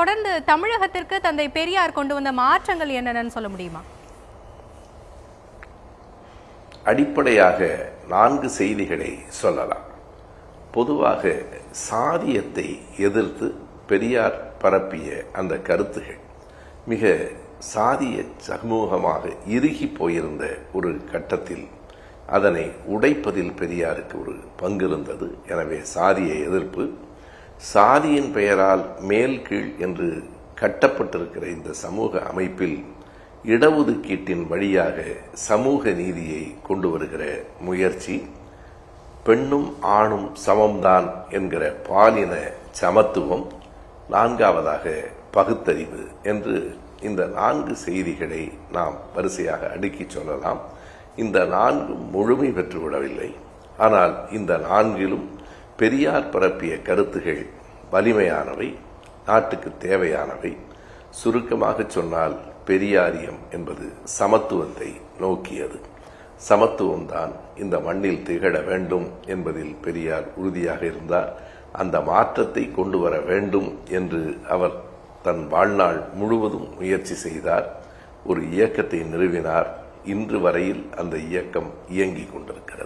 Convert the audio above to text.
தொடர்ந்து தமிழகத்திற்கு தந்தை பெரியார் கொண்டு வந்த மாற்றங்கள் என்னென்னு சொல்ல முடியுமா? அடிப்படையாக 4 செய்திகளை சொல்லலாம். பொதுவாக சாதியத்தை எதிர்த்து பெரியார் பரப்பிய அந்த கருத்துகள் மிக சாதிய சமூகமாக இறுகி போயிருந்த ஒரு கட்டத்தில் அதனை உடைப்பதில் பெரியாருக்கு ஒரு பங்கு இருந்தது. எனவே சாதிய எதிர்ப்பு, சாதியின் பெயரால் மேல் கீழ் என்று கட்டப்பட்டிருக்கிற இந்த சமூக அமைப்பில் இடஒதுக்கீட்டின் வழியாக சமூக நீதியை கொண்டு வருகிற முயற்சி, பெண்ணும் ஆணும் சமம்தான் என்கிற பாலின சமத்துவம், 4வதாக பகுத்தறிவு என்று இந்த 4 செய்திகளை நாம் வரிசையாக அடுக்கி சொல்லலாம். இந்த 4 முழுமை பெற்றுவிடவில்லை. ஆனால் இந்த 4லும் பெரியார் பரப்பிய கருத்துகள் வலிமையானவை, நாட்டுக்கு தேவையானவை. சுருக்கமாக சொன்னால் பெரியாரியம் என்பது சமத்துவத்தை நோக்கியது. சமத்துவம்தான் இந்த மண்ணில் திகழ வேண்டும் என்பதில் பெரியார் உறுதியாக இருந்தார். அந்த மாற்றத்தை கொண்டு வர வேண்டும் என்று அவர் தன் வாழ்நாள் முழுவதும் முயற்சி செய்தார். ஒரு இயக்கத்தை நிறுவினார். இன்று வரையில் அந்த இயக்கம் இயங்கிக் கொண்டிருக்கிறது.